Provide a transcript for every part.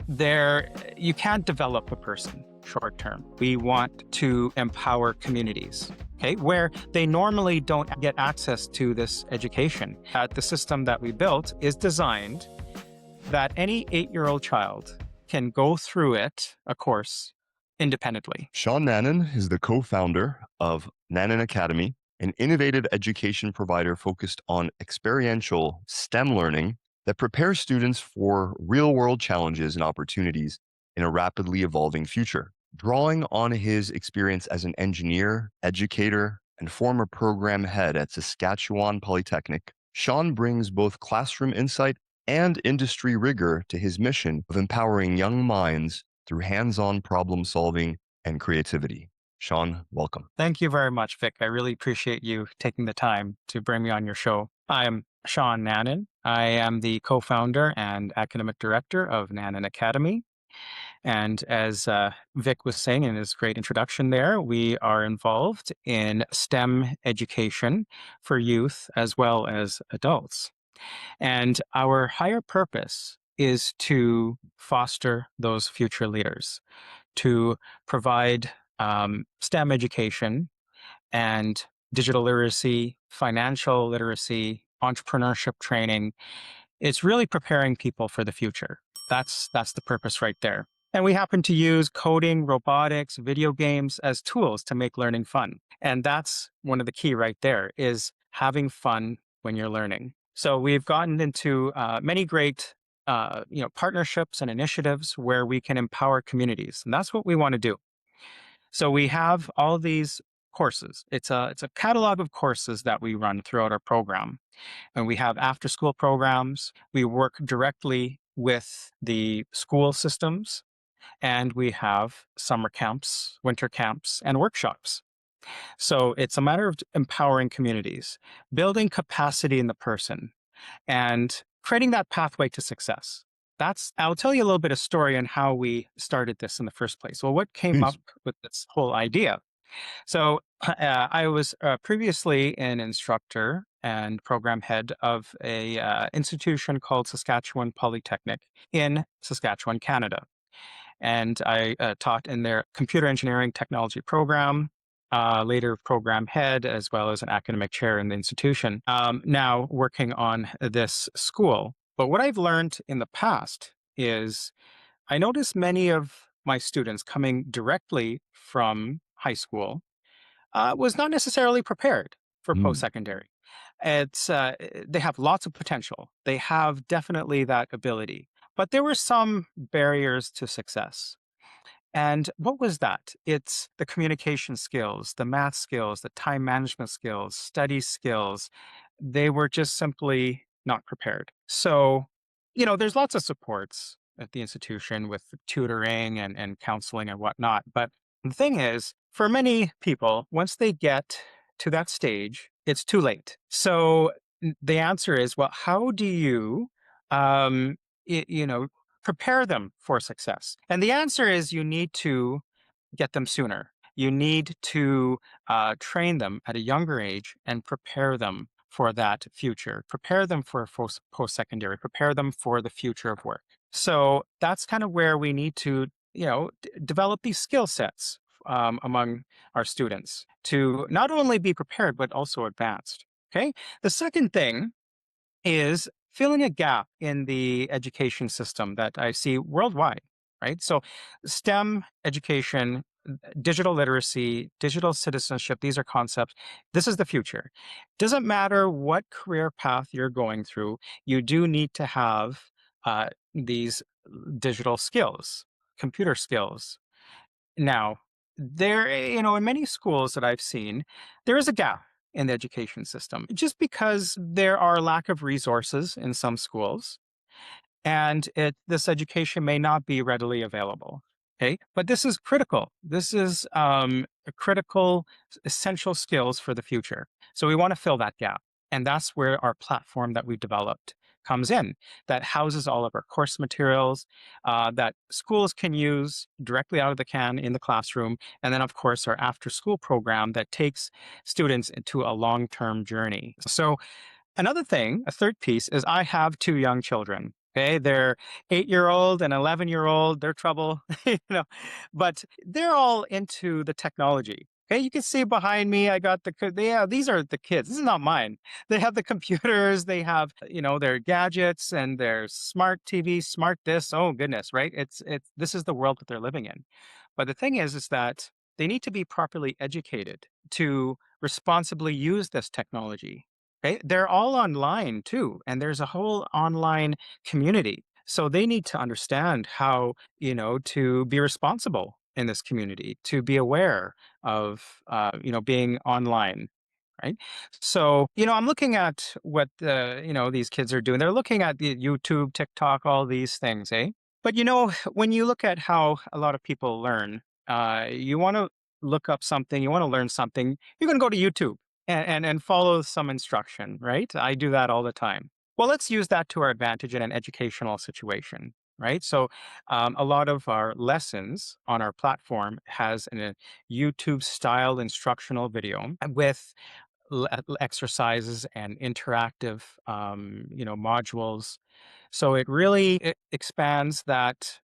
you can't develop a person short term. We want to empower communities, okay, where they normally don't get access to this education. The system that we built is designed that any 8-year-old child can go through it, a course, independently. Shaun Nanan is the co-founder of Nanan Academy, an innovative education provider focused on experiential STEM learning that prepares students for real-world challenges and opportunities in a rapidly evolving future. Drawing on his experience as an engineer, educator, and former program head at Saskatchewan Polytechnic, Shaun brings both classroom insight and industry rigor to his mission of empowering young minds through hands-on problem solving and creativity. Shaun, welcome. Thank you very much, Vic. I really appreciate you taking the time to bring me on your show. I'm Shaun Nanan. I am the co-founder and academic director of Nanan Academy. And as Vic was saying in his great introduction there, we are involved in STEM education for youth as well as adults. And our higher purpose is to foster those future leaders, to provide STEM education and digital literacy, financial literacy, entrepreneurship training. It's really preparing people for the future. That's the purpose right there. And we happen to use coding, robotics, video games as tools to make learning fun. And that's one of the key right there, is having fun when you're learning. So we've gotten into many great partnerships and initiatives where we can empower communities. And that's what we want to do. So we have all these courses. It's a catalog of courses that we run throughout our program. And we have after-school programs. We work directly with the school systems. And we have summer camps, winter camps, and workshops. So it's a matter of empowering communities, building capacity in the person, and creating that pathway to success. I'll tell you a little bit of story on how we started this in the first place. Well, what came up with this whole idea? So I was previously an instructor and program head of a institution called Saskatchewan Polytechnic in Saskatchewan, Canada. And I taught in their computer engineering technology program, later program head, as well as an academic chair in the institution, now working on this school. But what I've learned in the past is I noticed many of my students coming directly from high school was not necessarily prepared for post-secondary. They have lots of potential. They have definitely that ability. But there were some barriers to success. And what was that? It's the communication skills, the math skills, the time management skills, study skills. They were just simply not prepared. So, there's lots of supports at the institution with tutoring and counseling and whatnot. But the thing is, for many people, once they get to that stage, it's too late. So the answer is, well, how do you prepare them for success? And the answer is you need to get them sooner. You need to train them at a younger age and prepare them for that future. Prepare them for post-secondary. Prepare them for the future of work. So that's kind of where we need to, develop these skill sets among our students to not only be prepared, but also advanced. Okay. The second thing is filling a gap in the education system that I see worldwide, right? So STEM education, digital literacy, digital citizenship, these are concepts. This is the future. Doesn't matter what career path you're going through, you do need to have these digital skills, computer skills. Now, in many schools that I've seen, there is a gap in the education system, just because there are lack of resources in some schools, and this education may not be readily available. Okay, but this is critical. This is a critical, essential skills for the future. So we want to fill that gap, and that's where our platform that we've developed comes in, that houses all of our course materials that schools can use directly out of the can in the classroom. And then, of course, our after-school program that takes students into a long-term journey. So another thing, a third piece, is I have 2 young children. Okay, they're 8-year-old and 11-year-old, they're trouble, but they're all into the technology. Okay, you can see behind me, I got yeah, these are the kids. This is not mine. They have the computers, they have, their gadgets and their smart TV, smart this. Oh goodness, right? This is the world that they're living in. But the thing is that they need to be properly educated to responsibly use this technology. Okay, they're all online too, and there's a whole online community. So they need to understand how, to be responsible in this community, to be aware of, being online. Right. So, I'm looking at what these kids are doing. They're looking at the YouTube, TikTok, all these things, eh? But when you look at how a lot of people learn, you want to look up something, you want to learn something, you're going to go to YouTube and follow some instruction, right? I do that all the time. Well, let's use that to our advantage in an educational situation, right? So, a lot of our lessons on our platform has a YouTube style instructional video with exercises and interactive, modules. So it really expands that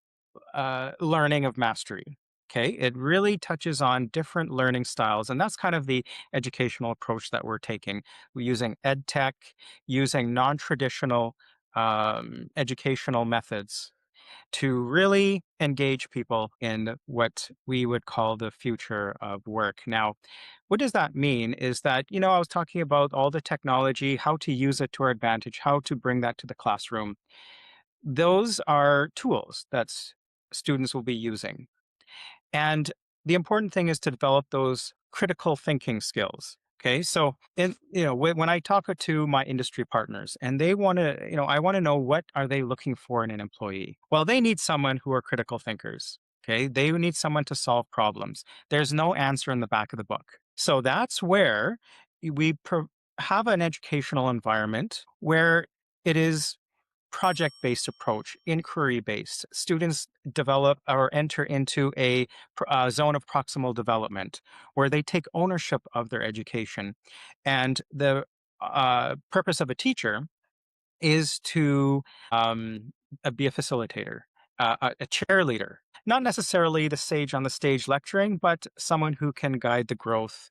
learning of mastery. Okay, it really touches on different learning styles, and that's kind of the educational approach that we're taking. We're using ed tech, using non-traditional educational methods to really engage people in what we would call the future of work. Now, what does that mean is that, I was talking about all the technology, how to use it to our advantage, how to bring that to the classroom. Those are tools that students will be using. And the important thing is to develop those critical thinking skills. Okay. So, when I talk to my industry partners and they want to, I want to know what are they looking for in an employee? Well, they need someone who are critical thinkers. Okay. They need someone to solve problems. There's no answer in the back of the book. So that's where we have an educational environment where it is project-based approach, inquiry-based. Students develop or enter into a zone of proximal development where they take ownership of their education. And the purpose of a teacher is to be a facilitator, a cheerleader, not necessarily the sage on the stage lecturing, but someone who can guide the growth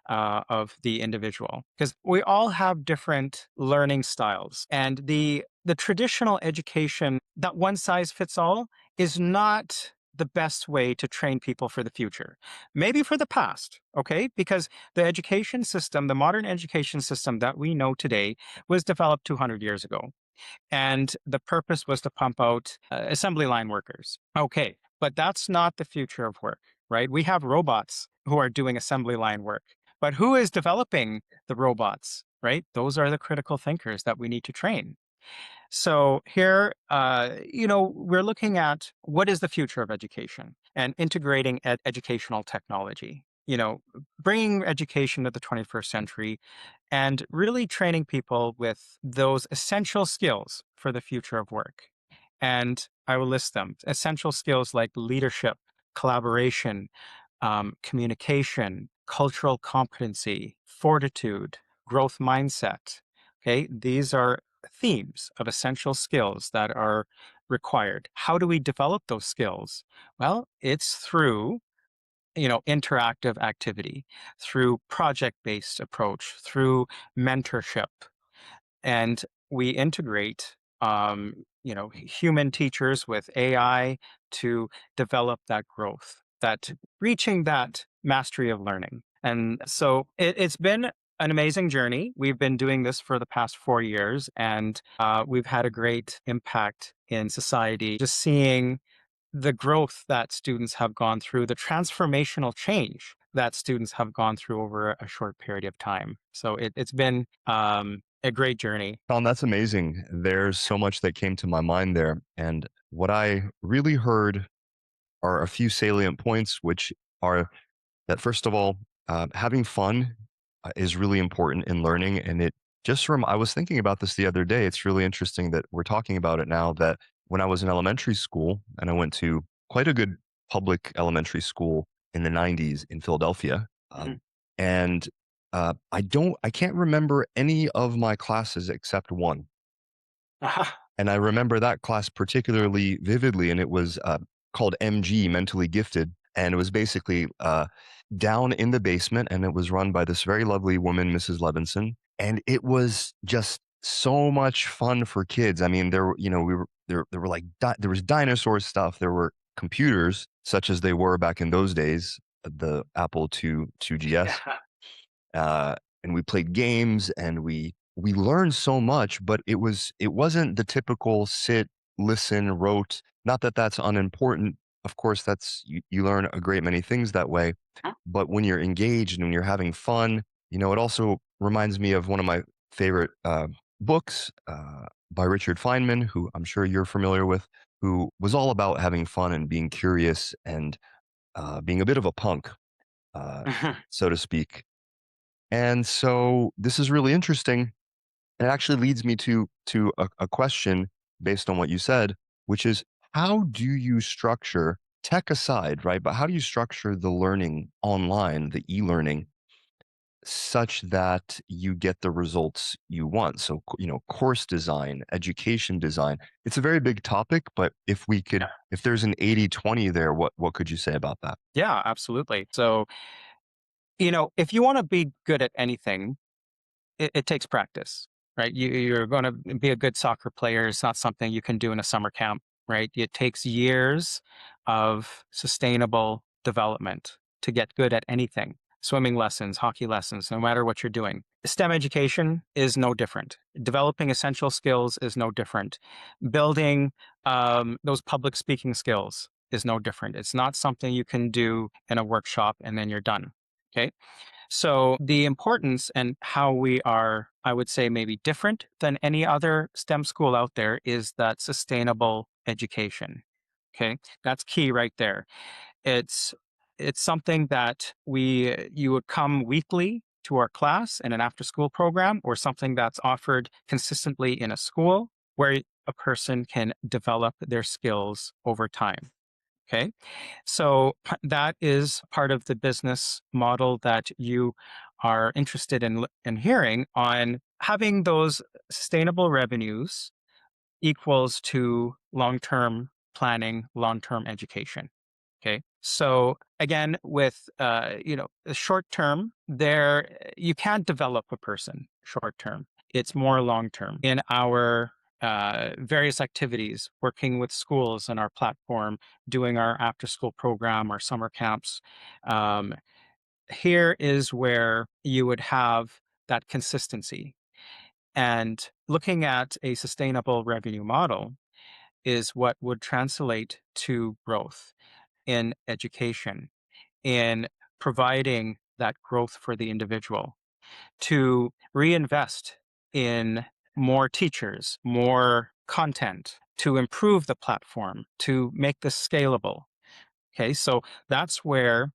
of the individual. Because we all have different learning styles, and the traditional education that one size fits all is not the best way to train people for the future. Maybe for the past, okay? Because the education system, the modern education system that we know today, was developed 200 years ago. And the purpose was to pump out assembly line workers. Okay, but that's not the future of work, right? We have robots who are doing assembly line work. But who is developing the robots, right? Those are the critical thinkers that we need to train. So here, we're looking at what is the future of education and integrating educational technology, bringing education to the 21st century and really training people with those essential skills for the future of work. And I will list them. Essential skills like leadership, collaboration, communication, cultural competency, fortitude, growth mindset. Okay, these are themes of essential skills that are required. How do we develop those skills? Well, it's through interactive activity, through project-based approach, through mentorship, and we integrate human teachers with AI to develop that growth, that reaching that mastery of learning. And so it's been an amazing journey. We've been doing this for the past 4 years, and we've had a great impact in society. Just seeing the growth that students have gone through, the transformational change that students have gone through over a short period of time. So it's been a great journey. Tom, that's amazing. There's so much that came to my mind there. And what I really heard are a few salient points, which are that, first of all, having fun is really important in learning. And it just from, I was thinking about this the other day. It's really interesting that we're talking about it now, that when I was in elementary school, and I went to quite a good public elementary school in the 90s in Philadelphia. And I can't remember any of my classes except one. And I remember that class particularly vividly, and it was called MG, Mentally Gifted. And it was basically down in the basement, and it was run by this very lovely woman, Mrs. Levinson. And it was just so much fun for kids. I mean, there, we were there were like there was dinosaur stuff. There were computers, such as they were back in those days, the Apple II GS, Yeah. uh, and we played games, and we learned so much. But it wasn't the typical sit, listen, wrote. Not that that's unimportant. Of course, that's you learn a great many things that way. But when you're engaged and when you're having fun, it also reminds me of one of my favorite books by Richard Feynman, who I'm sure you're familiar with, who was all about having fun and being curious and being a bit of a punk, uh, so to speak. And so this is really interesting. It actually leads me to a question based on what you said, which is, how do you structure, tech aside, right? But how do you structure the learning online, the e-learning, such that you get the results you want? So, course design, education design. It's a very big topic, but Yeah. if there's an 80-20 there, what could you say about that? Yeah, absolutely. So, if you want to be good at anything, it takes practice, right? You're going to be a good soccer player. It's not something you can do in a summer camp, right? It takes years of sustainable development to get good at anything. Swimming lessons, hockey lessons, no matter what you're doing. STEM education is no different. Developing essential skills is no different. Building those public speaking skills is no different. It's not something you can do in a workshop and then you're done. Okay. So the importance and how we are, I would say, maybe different than any other STEM school out there is that sustainable education. Okay, that's key right there. It's it's something that you would come weekly to our class in an after school program, or something that's offered consistently in a school where a person can develop their skills over time. Okay. So that is part of the business model that you are interested in hearing on. Having those sustainable revenues equals to long-term planning, long-term education. Okay. So again, with the short term, there you can't develop a person short term. It's more long term. In our various activities, working with schools on our platform, doing our after school program, our summer camps, um, here is where you would have that consistency. And looking at a sustainable revenue model is what would translate to growth in education, in providing that growth for the individual, to reinvest in more teachers, more content, to improve the platform, to make this scalable. Okay, so that's where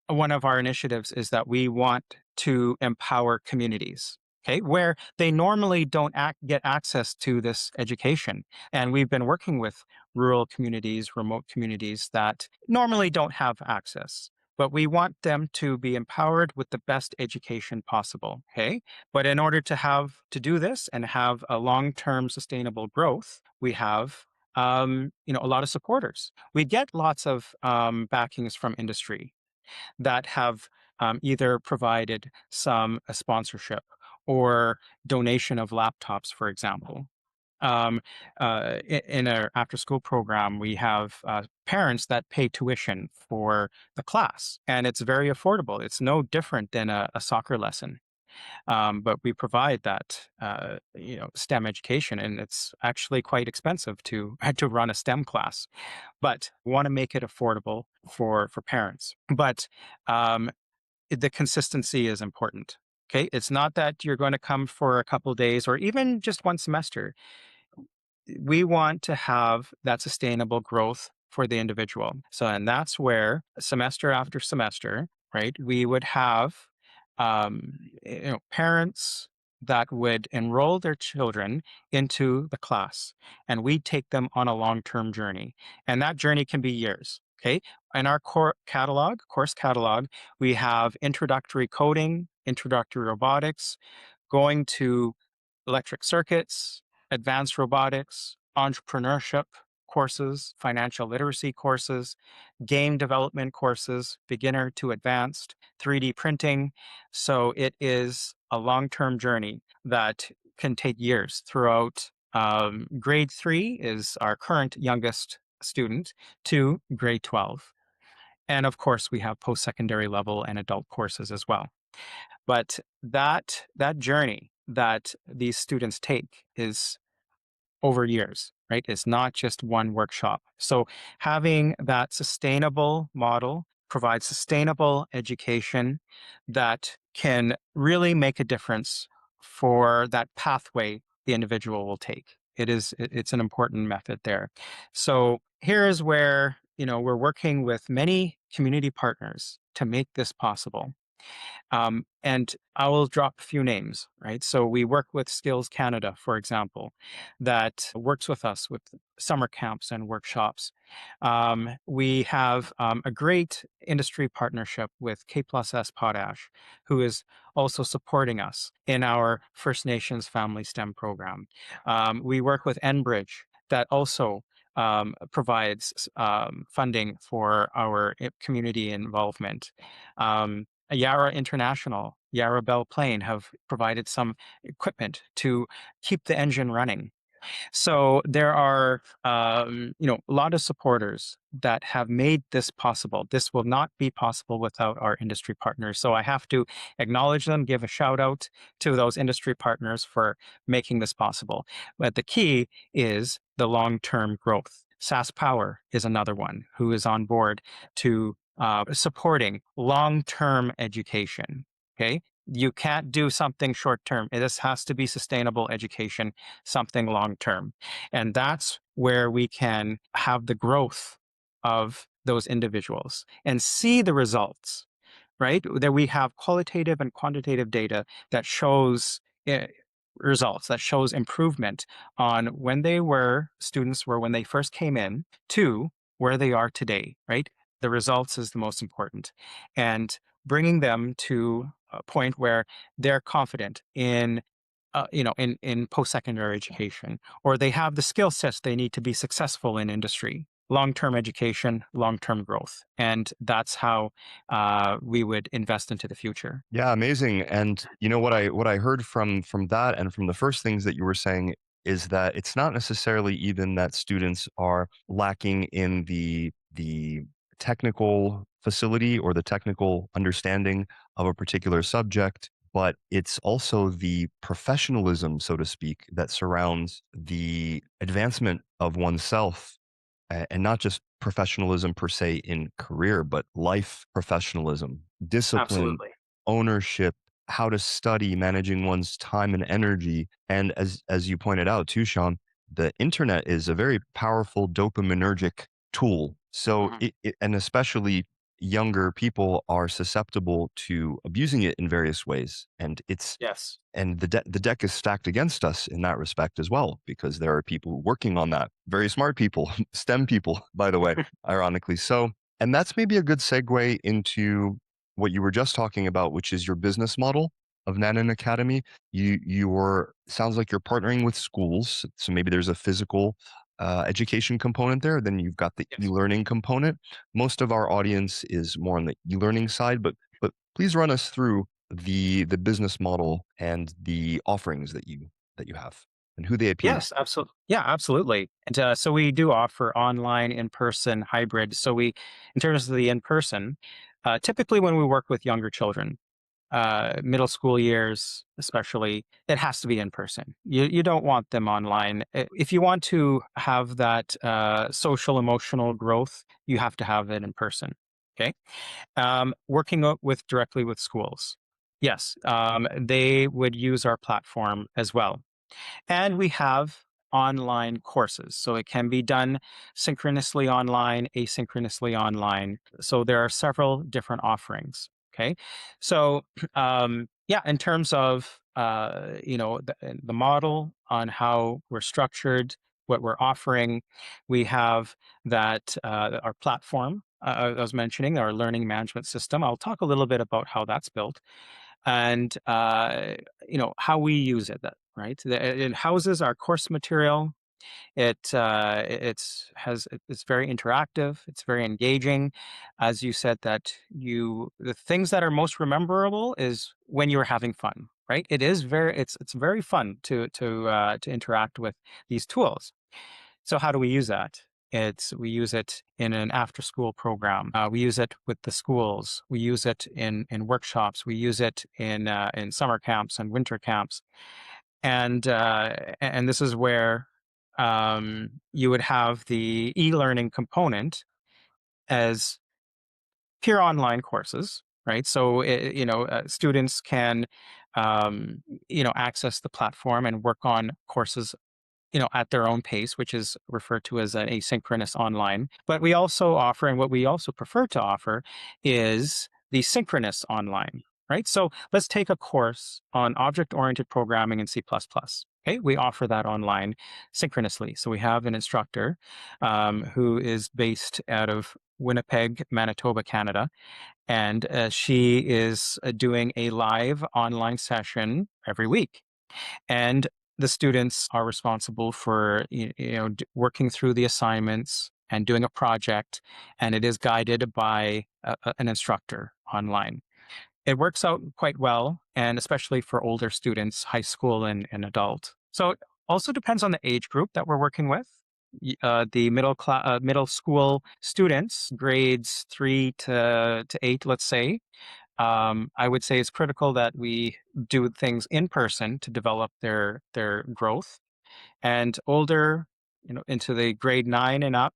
one of our initiatives is that we want to empower communities, okay, where they normally don't get access to this education. And we've been working with rural communities, remote communities that normally don't have access. But we want them to be empowered with the best education possible. Okay. But in order to do this and have a long-term sustainable growth, we have a lot of supporters. We get lots of backings from industry that have either provided some sponsorship or donation of laptops, for example. In our after school program, we have parents that pay tuition for the class, and it's very affordable. It's no different than a soccer lesson. But we provide that, STEM education, and it's actually quite expensive to to run a STEM class. But we want to make it affordable for parents. But um, the consistency is important. Okay, it's not that you're going to come for a couple days or even just one semester. We want to have that sustainable growth for the individual. So, and that's where semester after semester, right, we would have parents that would enroll their children into the class, and we take them on a long-term journey, and that journey can be years. Okay, in our course catalog, we have introductory coding, introductory robotics, going to electric circuits, advanced robotics, entrepreneurship courses, financial literacy courses, game development courses, beginner to advanced, 3D printing. So it is a long-term journey that can take years throughout. Grade 3 is our current youngest student to grade 12. And of course, we have post-secondary level and adult courses as well. But that journey that these students take is over years, right? It's not just one workshop. So having that sustainable model provides sustainable education that can really make a difference for that pathway the individual will take. It's an important method there. So here is where, we're working with many community partners to make this possible. And I will drop a few names, right? So we work with Skills Canada, for example, that works with us with summer camps and workshops. We have a great industry partnership with K+S Potash, who is also supporting us in our First Nations Family STEM program. We work with Enbridge that also provides funding for our community involvement. Yarra International, Yarra Bell Plain have provided some equipment to keep the engine running. So there are, a lot of supporters that have made this possible. This will not be possible without our industry partners. So I have to acknowledge them, give a shout out to those industry partners for making this possible. But the key is the long-term growth. SAS Power is another one who is on board to supporting long-term education. Okay. You can't do something short term. This has to be sustainable education, something long term. And that's where we can have the growth of those individuals and see the results, right? That we have qualitative and quantitative data that shows results, that shows improvement on students were when they first came in to where they are today, right? The results is the most important. And bringing them to a point where they're confident in post-secondary education, or they have the skill sets they need to be successful in industry. Long-term education, long-term growth, and that's how we would invest into the future. Yeah, amazing. And what I heard from that and from the first things that you were saying is that it's not necessarily even that students are lacking in the technical facility or the technical understanding of a particular subject, but it's also the professionalism, so to speak, that surrounds the advancement of oneself, and not just professionalism per se in career, but life professionalism, discipline, Absolutely. ownership, how to study, managing one's time and energy. And as you pointed out too, Sean, the internet is a very powerful dopaminergic tool. So Mhm. and especially younger people are susceptible to abusing it in various ways. Yes. And the deck is stacked against us in that respect as well, because there are people working on that. Very smart people, STEM people, by the way, ironically. So, and that's maybe a good segue into what you were just talking about, which is your business model of Nanan Academy. Sounds like you're partnering with schools. So maybe there's a physical education component there. Then you've got the Yes. e-learning component. Most of our audience is more on the e-learning side, but please run us through the business model and the offerings that you have and who they appeal to. Yes, absolutely. Yeah, absolutely. And so we do offer online, in-person, hybrid. In terms of the in-person, typically when we work with younger children, middle school years, especially, it has to be in person. You don't want them online. If you want to have that social emotional growth, you have to have it in person. Okay. Working directly with schools. Yes, they would use our platform as well. And we have online courses. So it can be done synchronously online, asynchronously online. So there are several different offerings. Okay. So, yeah, in terms of, the model on how we're structured, what we're offering, we have that our platform, I was mentioning, our learning management system. I'll talk a little bit about how that's built and, how we use it. right? It houses our course material. It's very interactive. It's very engaging. As you said, that the things that are most memorable is when you're having fun, right? It's very fun to interact with these tools. So how do we use that? We use it in an after school program. We use it with the schools. We use it in workshops. We use it in summer camps and winter camps. And this is where you would have the e-learning component as pure online courses, right? So students can access the platform and work on courses at their own pace, which is referred to as an asynchronous online. But we also offer, and what we also prefer to offer, is the synchronous online, right? So let's take a course on object-oriented programming in C++. Okay, we offer that online synchronously. So we have an instructor who is based out of Winnipeg, Manitoba, Canada, and she is doing a live online session every week. And the students are responsible for working through the assignments and doing a project, and it is guided by an instructor online. It works out quite well, and especially for older students, high school and adult. So it also depends on the age group that we're working with. The middle school students, grades 3 to 8, let's say, I would say it's critical that we do things in person to develop their growth. And older, into the grade 9 and up,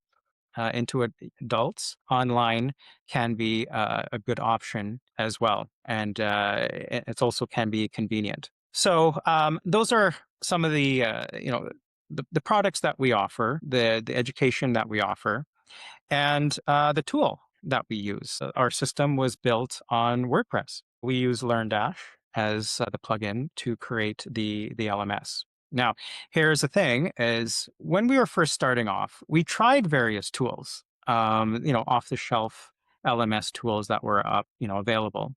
into adults, online can be a good option as well, and it's also can be convenient. So those are some of the products that we offer, the education that we offer, and the tool that we use. Our system was built on WordPress. We use LearnDash as the plugin to create the LMS. Now, here's the thing: is when we were first starting off, we tried various tools, off-the-shelf LMS tools that were available,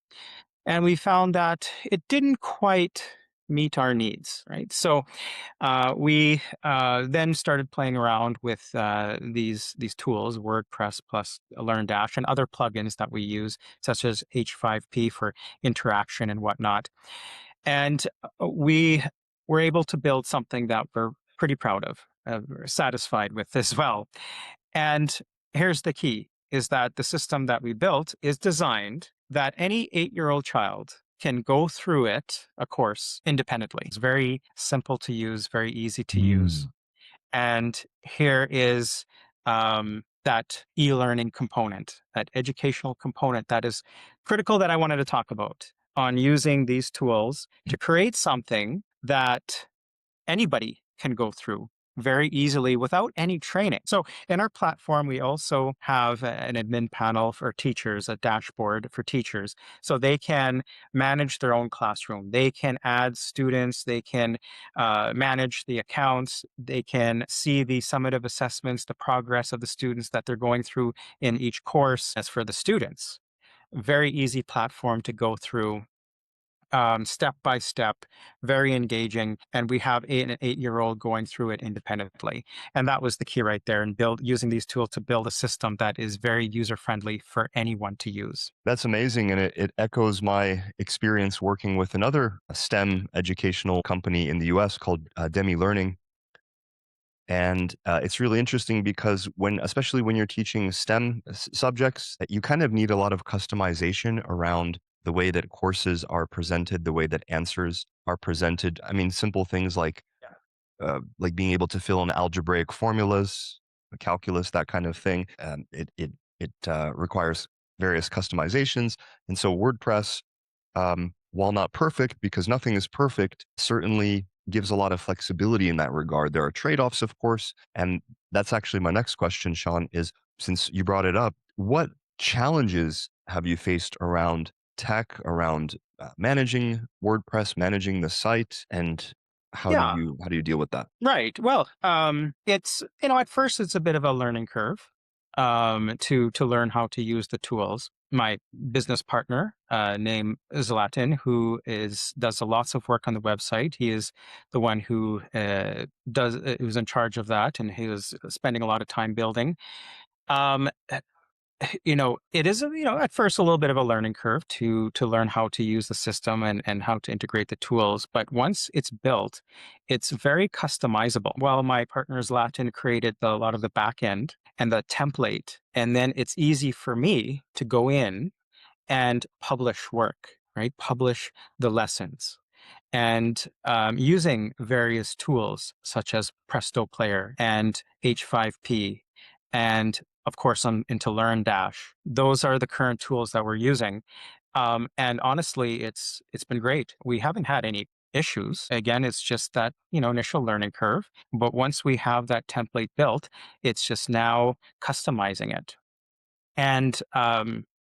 and we found that it didn't quite meet our needs, right? So we then started playing around with these tools, WordPress plus LearnDash, and other plugins that we use, such as H5P for interaction and whatnot. And we were able to build something that we're pretty proud of, we're satisfied with as well. And here's the key, is that the system that we built is designed that any 8-year-old child can go through a course independently. It's very simple to use, very easy to use. And here is that e-learning component, that educational component that is critical that I wanted to talk about on using these tools to create something that anybody can go through very easily without any training. So in our platform, we also have an admin panel for teachers, a dashboard for teachers, so they can manage their own classroom. They can add students, they can manage the accounts, they can see the summative assessments, the progress of the students that they're going through in each course. As for the students, very easy platform to go through, step by step, very engaging, and we have an 8-year-old going through it independently. And that was the key right there, and using these tools to build a system that is very user-friendly for anyone to use. That's amazing. And it echoes my experience working with another STEM educational company in the US called Demi Learning. And it's really interesting because especially when you're teaching STEM subjects, you kind of need a lot of customization around the way that courses are presented, the way that answers are presented. I mean, simple things like being able to fill in algebraic formulas, calculus, that kind of thing. It requires various customizations, and so WordPress, while not perfect, because nothing is perfect, certainly gives a lot of flexibility in that regard. There are trade-offs, of course, and that's actually my next question, Shaun, is since you brought it up, what challenges have you faced around tech, around managing WordPress, managing the site, and Yeah, how do you deal with that? right. Well, it's at first it's a bit of a learning curve to learn how to use the tools. my business partner named Zlatan, who is does lots of work on the website. He is the one who who's in charge of that, and he was spending a lot of time building. Um, it is at first a little bit of a learning curve to learn how to use the system and how to integrate the tools. But once it's built, it's very customizable. Well, my partner's Latin created a lot of the back end and the template, and then it's easy for me to go in and publish work, right? Publish the lessons and using various tools such as Presto Player and H5P. And of course, I'm into LearnDash. Those are the current tools that we're using. And honestly, it's been great. We haven't had any issues. Again, it's just that, initial learning curve. But once we have that template built, it's just now customizing it. And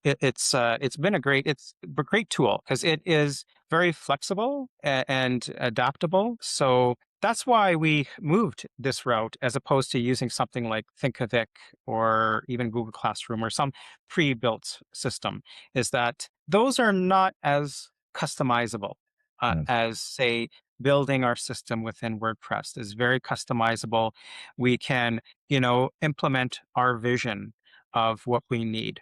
it's been it's a great tool because it is very flexible and adaptable. So that's why we moved this route as opposed to using something like Thinkific or even Google Classroom or some pre-built system. Is that those are not as customizable Yes. as, say, building our system within WordPress is very customizable. We can, implement our vision of what we need.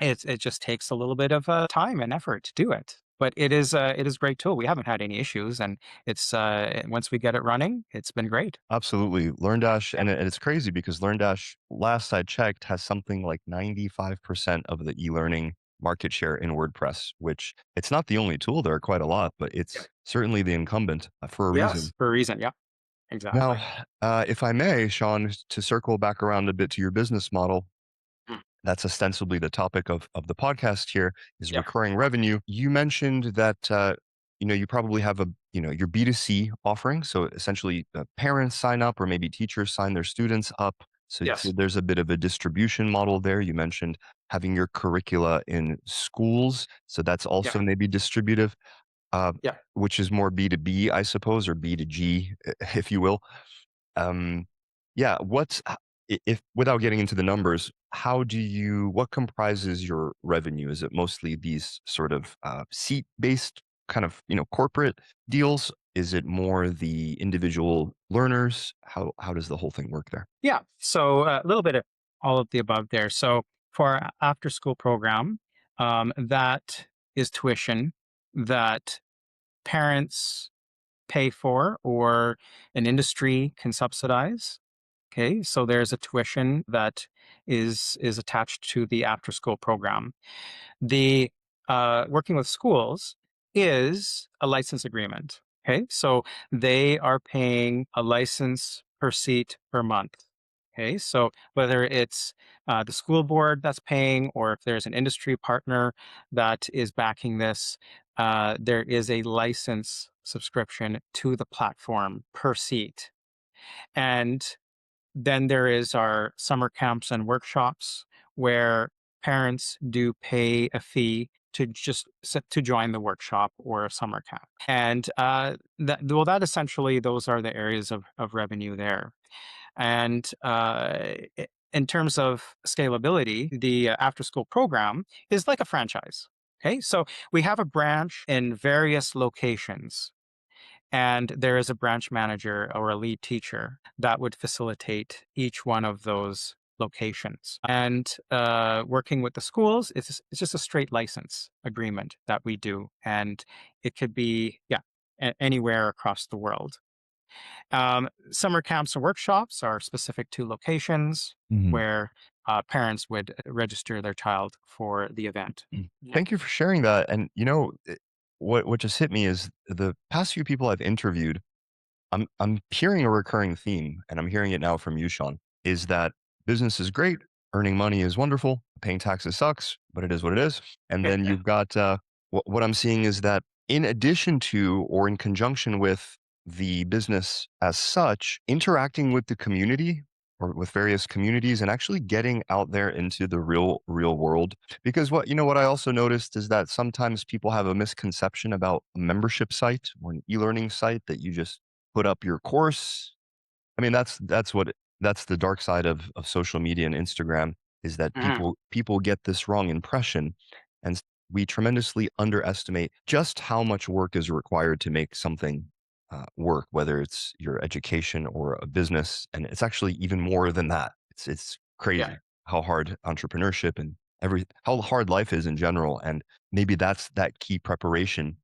It just takes a little bit of time and effort to do it, but it is a great tool. We haven't had any issues, and it's once we get it running, it's been great. Absolutely. LearnDash, Yeah. and it's crazy because LearnDash, last I checked, has something like 95% of the e-learning market share in WordPress, which it's not the only tool. There are quite a lot, but Yeah. it's certainly the incumbent for a Yes, reason. for a reason. Yeah, Now, exactly. if I may, Sean, to circle back around a bit to your business model, Mm. that's ostensibly the topic of the podcast here is Yeah. recurring revenue. You mentioned that you probably have your B2C offering. So essentially, parents sign up, or maybe teachers sign their students up. So Yes. there's a bit of a distribution model there. You mentioned having your curricula in schools, so that's Yeah. also maybe distributive, uh, Yeah. which is more B2B, I suppose, or B2G, if you will. Um, yeah, if without getting into the numbers, what comprises your revenue? Is it mostly these sort of seat-based kind of, corporate deals? Is it more the individual learners? How does the whole thing work there? Yeah. So a little bit of all of the above there. So for our after school program, that is tuition that parents pay for or an industry can subsidize. Okay, so there's a tuition that is attached to the after school program. The working with schools is a license agreement. Okay, so they are paying a license per seat per month. Okay, so whether it's the school board that's paying or if there's an industry partner that is backing this, there is a license subscription to the platform per seat. And then there is our summer camps and workshops where parents do pay a fee to join the workshop or a summer camp. And that essentially those are the areas of revenue there. And in terms of scalability, the after school program is like a franchise. Okay, so we have a branch in various locations and there is a branch manager or a lead teacher that would facilitate each one of those locations. And working with the schools, it's just a straight license agreement that we do. And it could be, yeah, anywhere across the world. Summer camps and workshops are specific to locations Mhm. where parents would register their child for the event. Yeah. Thank you for sharing that. And what just hit me is the past few people I've interviewed, I'm hearing a recurring theme, and I'm hearing it now from you, Sean, is that business is great, earning money is wonderful, paying taxes sucks, but it is what it is. And then you've got what I'm seeing is that in addition to or in conjunction with the business as such, interacting with the community or with various communities and actually getting out there into the real world. Because what I also noticed is that sometimes people have a misconception about a membership site or an e-learning site that you just put up your course. I mean, that's the dark side of social media and Instagram. is that Mhm. people get this wrong impression, and we tremendously underestimate just how much work is required to make something work, whether it's your education or a business. And it's actually even more than that. It's Yeah. crazy how hard entrepreneurship and how hard life is in general. And maybe that's that key preparation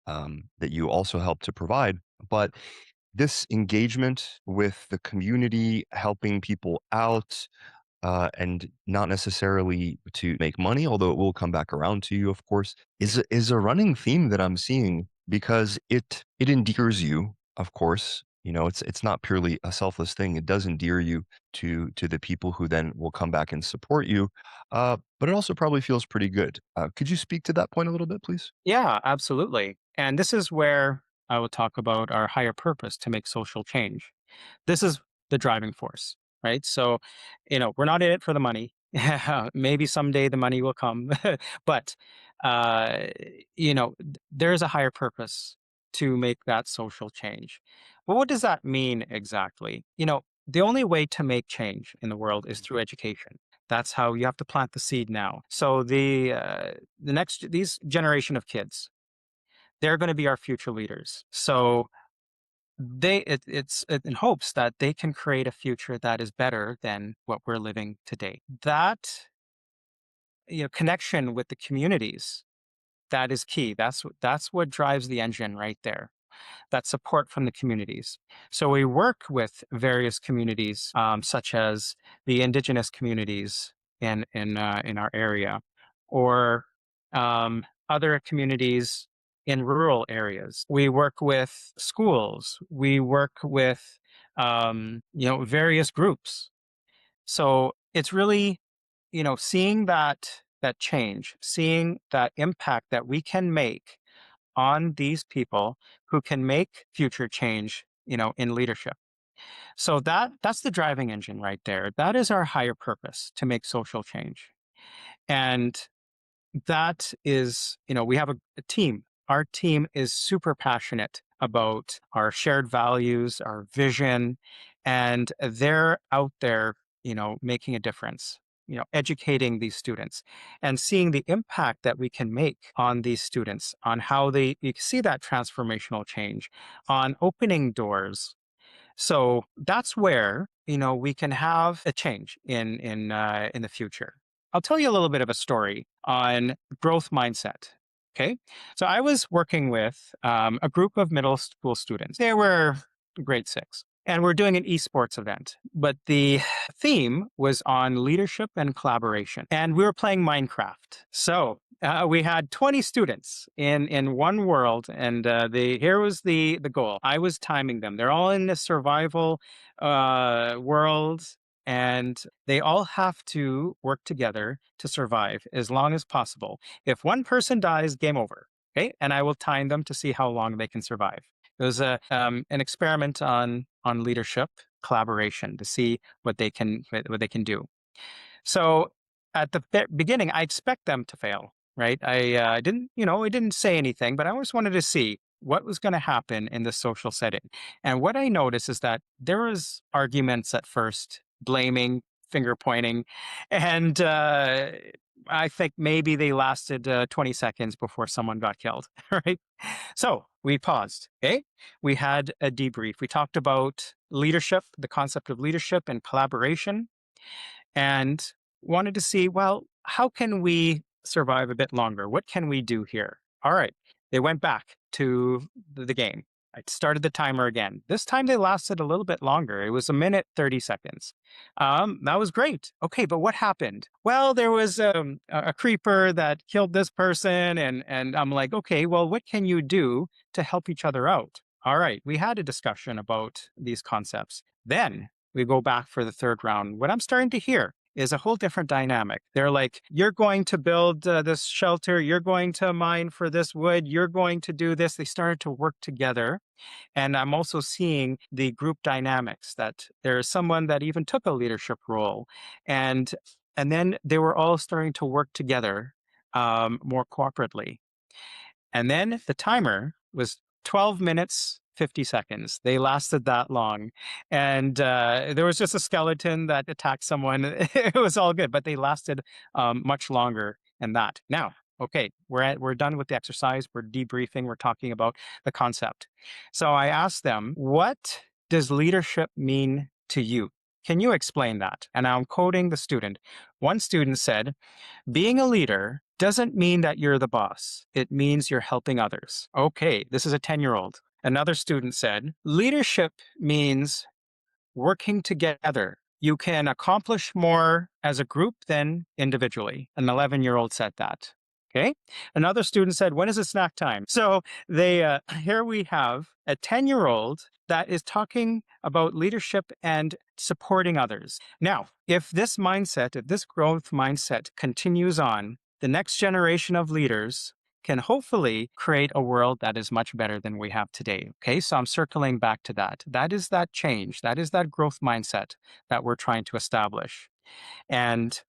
that you also help to provide. But this engagement with the community, helping people out, and not necessarily to make money, although it will come back around to you, of course, is a running theme that I'm seeing because it endears you, of course. You know, it's not purely a selfless thing. It does endear you to the people who then will come back and support you. But it also probably feels pretty good. Could you speak to that point a little bit, please? Yeah, absolutely. And this is where I will talk about our higher purpose to make social change. This is the driving force, right? So, we're not in it for the money. Maybe someday the money will come, but uh, there's a higher purpose to make that social change. Well, what does that mean exactly? The only way to make change in the world is through education. That's how you have to plant the seed now. So the next these generation of kids, they're going to be our future leaders. So it's in hopes that they can create a future that is better than what we're living today. That connection with the communities, that is key. That's what drives the engine right there. That support from the communities. So we work with various communities, such as the indigenous communities in our area, or other communities in rural areas. We work with schools. We work with various groups. So it's really seeing that change, seeing that impact that we can make on these people who can make future change, in leadership. So that's the driving engine right there. That is our higher purpose, to make social change. And that is, we have a team. Our team is super passionate about our shared values, our vision, and they're out there, making a difference, educating these students and seeing the impact that we can make on these students, on how you see that transformational change, on opening doors. So that's where we can have a change in the future. I'll tell you a little bit of a story on growth mindset. Okay, so I was working with a group of middle school students. They were grade 6, and we're doing an esports event. But the theme was on leadership and collaboration, and we were playing Minecraft. So we had 20 students in one world, and here was the goal. I was timing them. They're all in the survival world, and they all have to work together to survive as long as possible. If one person dies, game over. Okay, and I will time them to see how long they can survive. It was an experiment on leadership collaboration to see what they can do. So at the beginning, I expect them to fail, right? I didn't say anything, but I always wanted to see what was going to happen in the social setting. And what I noticed is that there was arguments at first, blaming, finger pointing, and I think maybe they lasted 20 seconds before someone got killed, right? So we paused. Okay, we had a debrief. We talked about leadership, the concept of leadership and collaboration, and wanted to see, well, how can we survive a bit longer? What can we do here? All right. They went back to the game. I started the timer again. This time they lasted a little bit longer. It was 1 minute, 30 seconds. That was great. Okay, but what happened? Well, there was a creeper that killed this person. And I'm like, okay, well, what can you do to help each other out? All right, we had a discussion about these concepts. Then we go back for the third round. What I'm starting to hear is a whole different dynamic. They're like, you're going to build this shelter, you're going to mine for this wood, you're going to do this. They started to work together. And I'm also seeing the group dynamics, that there's someone that even took a leadership role. And and then they were all starting to work together more cooperatively. And then the timer was 12 minutes 50 seconds. They lasted that long. And there was just a skeleton that attacked someone. It was all good, but they lasted much longer than that. Now, okay, we're done with the exercise. We're debriefing. We're talking about the concept. So I asked them, what does leadership mean to you? Can you explain that? And I'm quoting the student. One student said, being a leader doesn't mean that you're the boss. It means you're helping others. Okay, this is a 10-year-old. Another student said, leadership means working together. You can accomplish more as a group than individually. An 11-year-old said that. Okay. Another student said, when is it snack time? So they here we have a 10-year-old that is talking about leadership and supporting others. Now, if this mindset, if this growth mindset continues on, the next generation of leaders can hopefully create a world that is much better than we have today. Okay, so I'm circling back to that. That is that change. That is that growth mindset that we're trying to establish. And,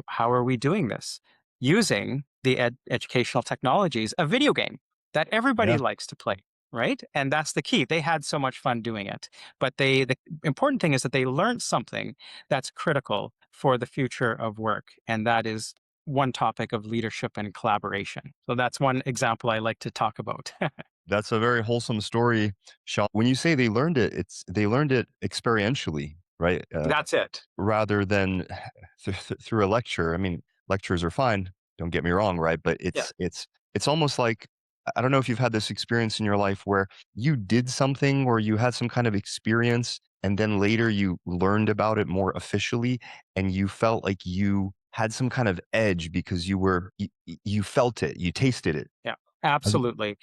how are we doing this? Using the educational technologies, a video game that everybody Yeah. likes to play, right? And that's the key. They had so much fun doing it. But the important thing is that they learned something that's critical for the future of work. And that is one topic of leadership and collaboration. So that's one example I like to talk about. That's a very wholesome story, Shaun. When you say they learned it experientially, right? That's it. Rather than through a lecture. I mean, lectures are fine. Don't get me wrong, right? But Yeah. it's almost like, I don't know if you've had this experience in your life where you did something or you had some kind of experience, and then later you learned about it more officially, and you felt like you had some kind of edge because you felt it, you tasted it. Yeah. Have you- Absolutely.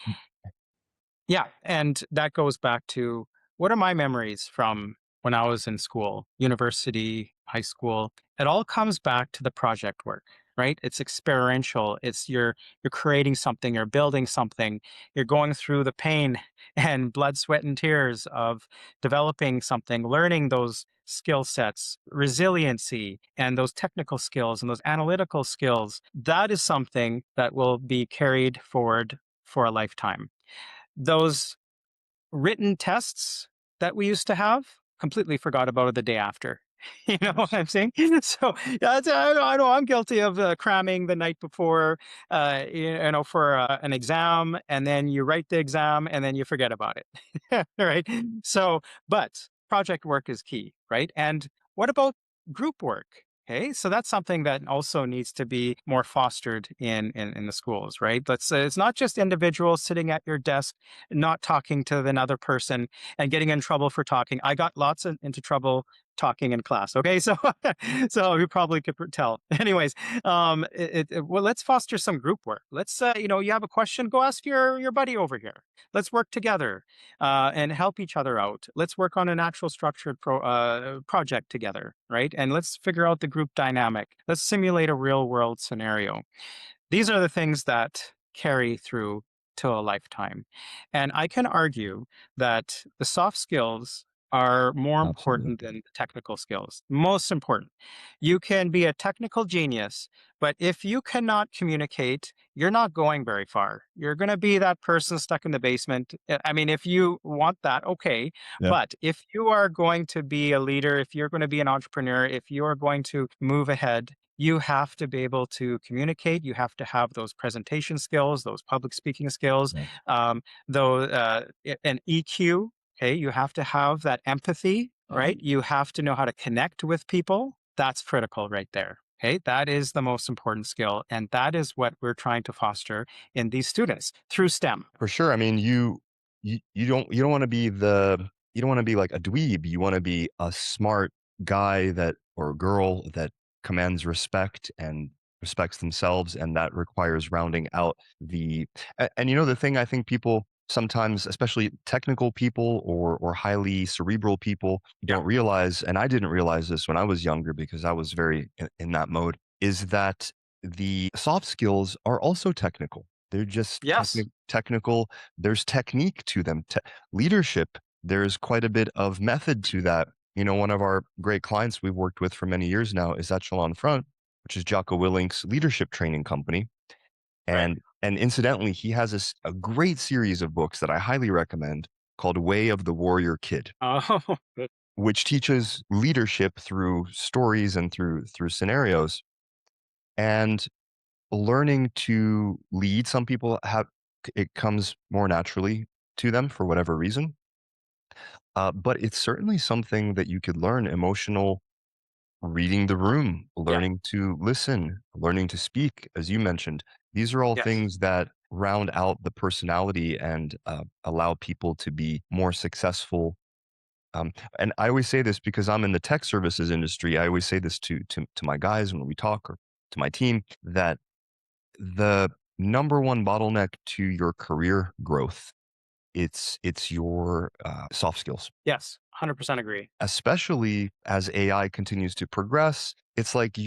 Yeah, and that goes back to what are my memories from when I was in school, university, high school. It all comes back to the project work, right? It's experiential. It's you're creating something, you're building something, you're going through the pain and blood, sweat, and tears of developing something, learning those skill sets, resiliency, and those technical skills and those analytical skills. That is something that will be carried forward for a lifetime. Those written tests that we used to have, completely forgot about it the day after. You know what I'm saying? So I know I'm guilty of cramming the night before, for an exam, and then you write the exam, and then you forget about it. Right? So, but project work is key, right? And what about group work? Okay, so that's something that also needs to be more fostered in the schools, right? Let's say it's not just individuals sitting at your desk, not talking to another person and getting in trouble for talking. I got into trouble talking in class. Okay, so so you probably could tell. Anyways, well, let's foster some group work. Let's you have a question, go ask your buddy over here. Let's work together and help each other out. Let's work on an actual structured project together, right? And let's figure out the group dynamic. Let's simulate a real world scenario. These are the things that carry through to a lifetime. And I can argue that the soft skills are more Absolutely. important than the technical skills. Most important. You can be a technical genius, but if you cannot communicate, you're not going very far. You're going to be that person stuck in the basement. I mean, if you want that, okay. Yeah. But if you are going to be a leader, if you're going to be an entrepreneur, if you are going to move ahead, you have to be able to communicate. You have to have those presentation skills, those public speaking skills, Yeah. though, an EQ. Okay, you have to have that empathy, right? You have to know how to connect with people. That's critical right there. Okay, that is the most important skill, and that is what we're trying to foster in these students through STEM. For sure. I mean, you don't want to be you don't want to be like a dweeb. You want to be a smart guy that or girl that commands respect and respects themselves, and that requires rounding out and the thing I think people sometimes, especially technical people or highly cerebral people, Yeah. don't realize, and I didn't realize this when I was younger because I was very in that mode, is that the soft skills are also technical. They're just Yes. technical. There's technique to them. Leadership, there's quite a bit of method to that. One of our great clients we've worked with for many years now is Echelon Front, which is Jocko Willink's leadership training company. Right. And incidentally, he has a great series of books that I highly recommend called Way of the Warrior Kid, Oh, good. which teaches leadership through stories and through scenarios. And learning to lead, some people have it comes more naturally to them for whatever reason. But it's certainly something that you could learn: emotional reading the room, Yeah. learning to listen, learning to speak, as you mentioned. These are all Yes. things that round out the personality and allow people to be more successful. Um, and I always say this because I'm in the tech services industry. I always say this to my guys when we talk, or to my team, that the number one bottleneck to your career growth, it's your soft skills, Yes. 100% agree. especially as AI continues to progress. It's like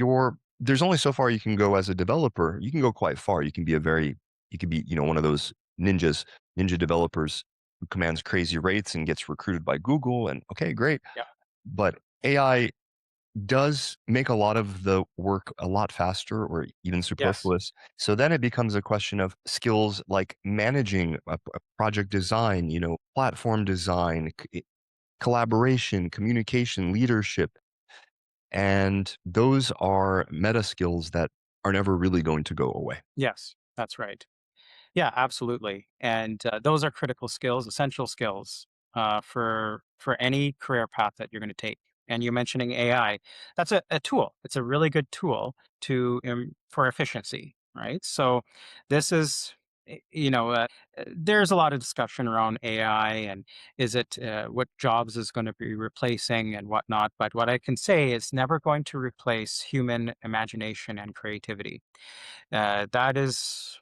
there's only so far you can go as a developer. You can go quite far. You can be, one of those ninja developers who commands crazy rates and gets recruited by Google. And okay, great. Yeah. But AI does make a lot of the work a lot faster or even Yes. superfluous. So then it becomes a question of skills like managing a project design, platform design, collaboration, communication, leadership. And those are meta skills that are never really going to go away. Yes. That's right. Yeah, absolutely. And those are critical skills, essential skills for any career path that you're going to take. And you're mentioning AI. That's a tool. It's a really good tool for efficiency, right? So this is, there's a lot of discussion around AI and is it what jobs is going to be replacing and whatnot. But what I can say is never going to replace human imagination and creativity. That is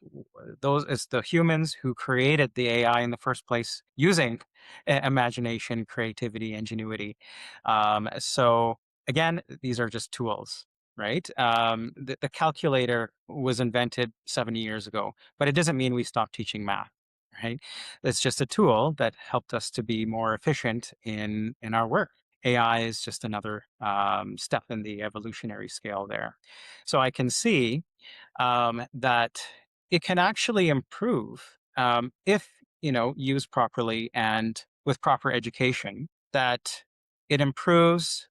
those it's the humans who created the AI in the first place using imagination, creativity, ingenuity. So again, these are just tools, right? The calculator was invented 70 years ago, but it doesn't mean we stop teaching math. Right? It's just a tool that helped us to be more efficient in our work. AI is just another step in the evolutionary scale there. So I can see that it can actually improve if used properly and with proper education. That it improves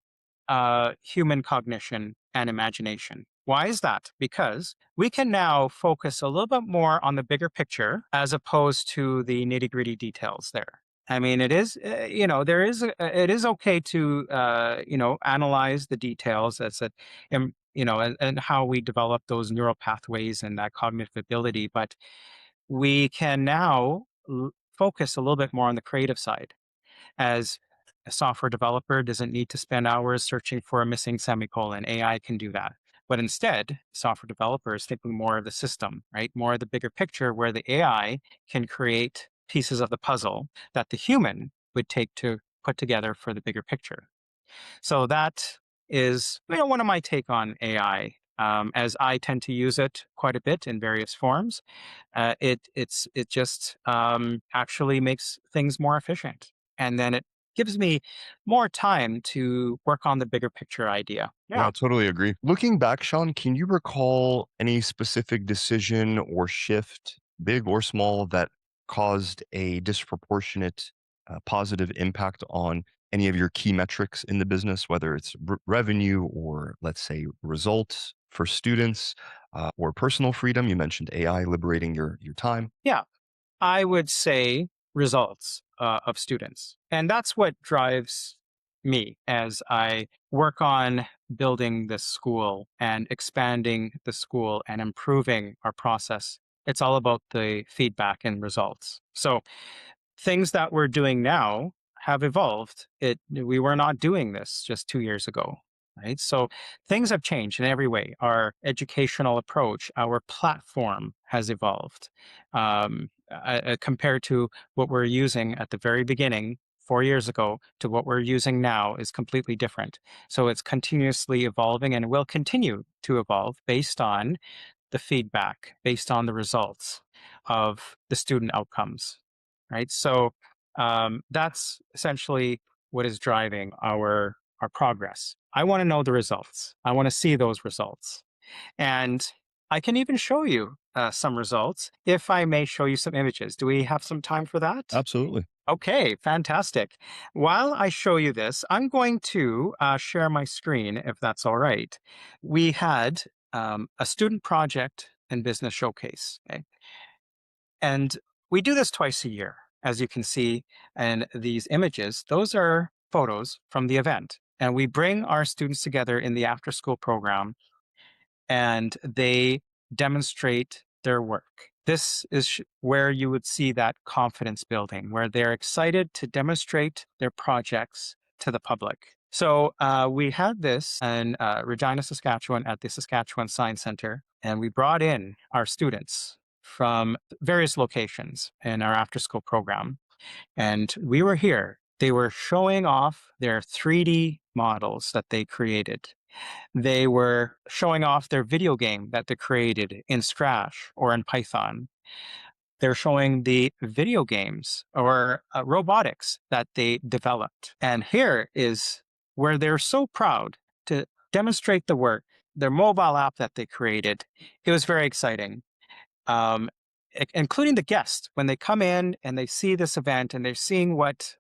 human cognition and imagination. Why is that? Because we can now focus a little bit more on the bigger picture as opposed to the nitty gritty details there. I mean, it is, it is okay to, analyze the analyze the details as it, and how we develop those neural pathways and that cognitive ability. But we can now focus a little bit more on the creative side, as a software developer doesn't need to spend hours searching for a missing semicolon. AI can do that. But instead, software developers thinking more of the system, right? More of the bigger picture where the AI can create pieces of the puzzle that the human would take to put together for the bigger picture. So that is, one of my take on AI. As I tend to use it quite a bit in various forms, it just actually makes things more efficient, and then it gives me more time to work on the bigger picture idea. Yeah, Yeah. I totally agree. Looking back, Sean, can you recall any specific decision or shift, big or small, that caused a disproportionate positive impact on any of your key metrics in the business, whether it's revenue or, let's say, results for students, or personal freedom? You mentioned AI liberating your time. Yeah. I would say results of students. And that's what drives me as I work on building this school and expanding the school and improving our process. It's all about the feedback and results. So things that we're doing now have evolved. We were not doing this just 2 years ago, right? So things have changed in every way. Our educational approach, our platform has evolved compared to what we're using at the very beginning. 4 years ago to what we're using now is completely different. So it's continuously evolving and will continue to evolve based on the feedback, based on the results of the student outcomes, right? So that's essentially what is driving our progress. I want to know the results. I want to see those results, and I can even show you some results. If I may show you some images, do we have some time for that? Absolutely. Okay, fantastic. While I show you this, I'm going to share my screen if that's all right. We had a student project and business showcase. Okay? And we do this twice a year, as you can see. And these images, those are photos from the event. And we bring our students together in the after school program and they demonstrate their work. This is where you would see that confidence building, where they're excited to demonstrate their projects to the public. So we had this in Regina, Saskatchewan at the Saskatchewan Science Center, and we brought in our students from various locations in our after school program. And we were here. They were showing off their 3D models that they created. They were showing off their video game that they created in Scratch or in Python. They're showing the video games or robotics that they developed. And here is where they're so proud to demonstrate the work, their mobile app that they created. It was very exciting. Um, Including the guests when they come in and they see this event and they're seeing what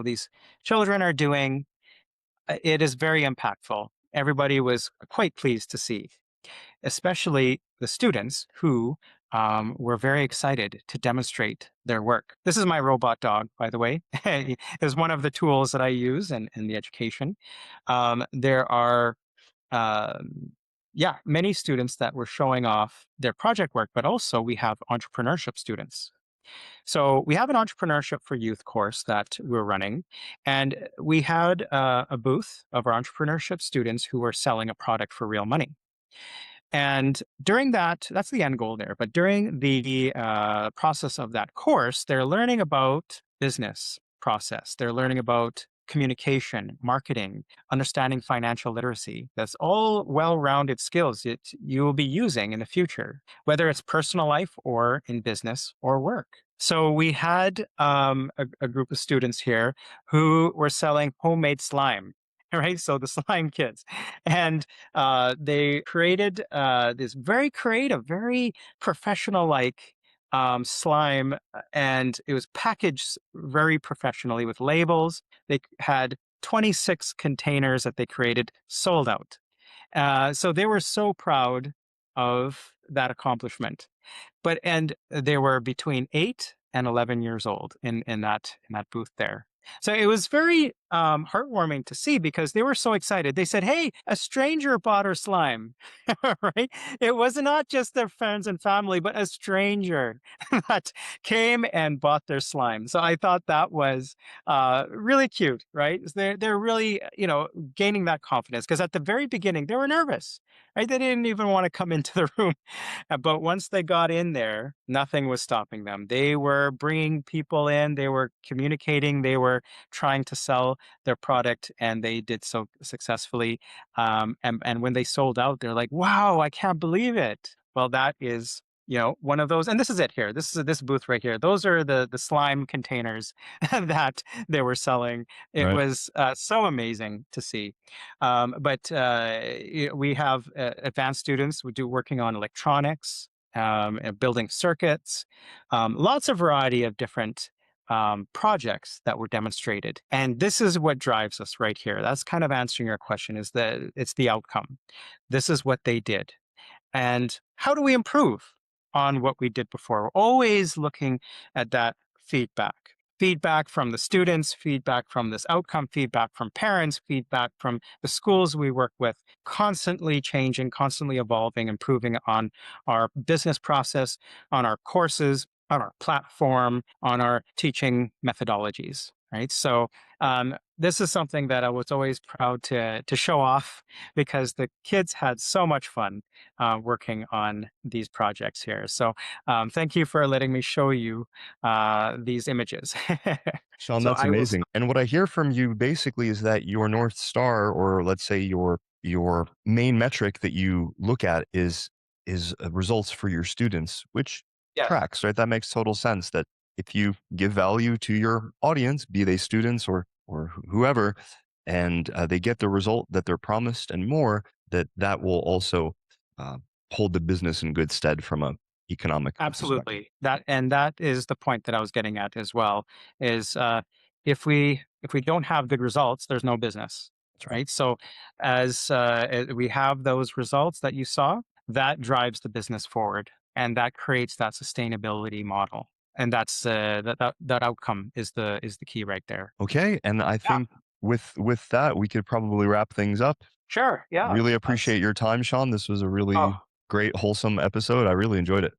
these children are doing. It is very impactful. Everybody was quite pleased to see, especially the students who were very excited to demonstrate their work. This is my robot dog, by the way. It is one of the tools that I use in the education. There are, many students that were showing off their project work, but also we have entrepreneurship students. So we have an entrepreneurship for youth course that we're running, and we had a booth of our entrepreneurship students who were selling a product for real money. And during that, that's the end goal there. But during the process of that course, they're learning about business process. They're learning about communication, marketing, understanding financial literacy. That's all well-rounded skills that you will be using in the future, whether it's personal life or in business or work. So we had a group of students here who were selling homemade slime. Right, so the slime kids, and they created this very creative, very professional-like slime, and it was packaged very professionally with labels. They had 26 containers that they created, sold out. So they were so proud of that accomplishment. And they were between 8 and 11 years old in that booth there. So it was very heartwarming to see because they were so excited. They said, "Hey, a stranger bought our slime," right? It was not just their friends and family, but a stranger that came and bought their slime. So I thought that was really cute, right? They're really gaining that confidence because at the very beginning they were nervous, right? They didn't even want to come into the room. But once they got in there, nothing was stopping them. They were bringing people in, they were communicating, they were trying to sell their product, and they did so successfully. And when they sold out, they're like, "Wow, I can't believe it." Well, that is one of those, and this is it here. This is this booth right here. Those are the slime containers that they were selling. It Right. was so amazing to see. But we have advanced students who do working on electronics, and building circuits, lots of variety of different projects that were demonstrated. And this is what drives us right here. That's kind of answering your question, is that it's the outcome. This is what they did. And how do we improve on what we did before? We're always looking at that feedback. Feedback from the students, feedback from this outcome, feedback from parents, feedback from the schools we work with, constantly changing, constantly evolving, improving on our business process, on our courses, on our platform, on our teaching methodologies, right? So this is something that I was always proud to show off because the kids had so much fun working on these projects here. So thank you for letting me show you these images. Shaun, So that's I will amazing. stop. And what I hear from you basically is that your North Star, or let's say your main metric that you look at is results for your students, which Yes. tracks, right? That makes total sense that if you give value to your audience, be they students or whoever, and they get the result that they're promised and more, that will also uh, hold the business in good stead from a economic perspective. Absolutely. That is the point that I was getting at as well, is, if we don't have good results, there's no business, That's right. right? So as, we have those results that you saw, that drives the business forward, and that creates that sustainability model, and that's, that outcome is the key right there. Okay, and I Yeah. think with that, we could probably wrap things up. Sure, yeah. Really That's appreciate your time, Sean. This was a oh really great, wholesome episode. I really enjoyed it.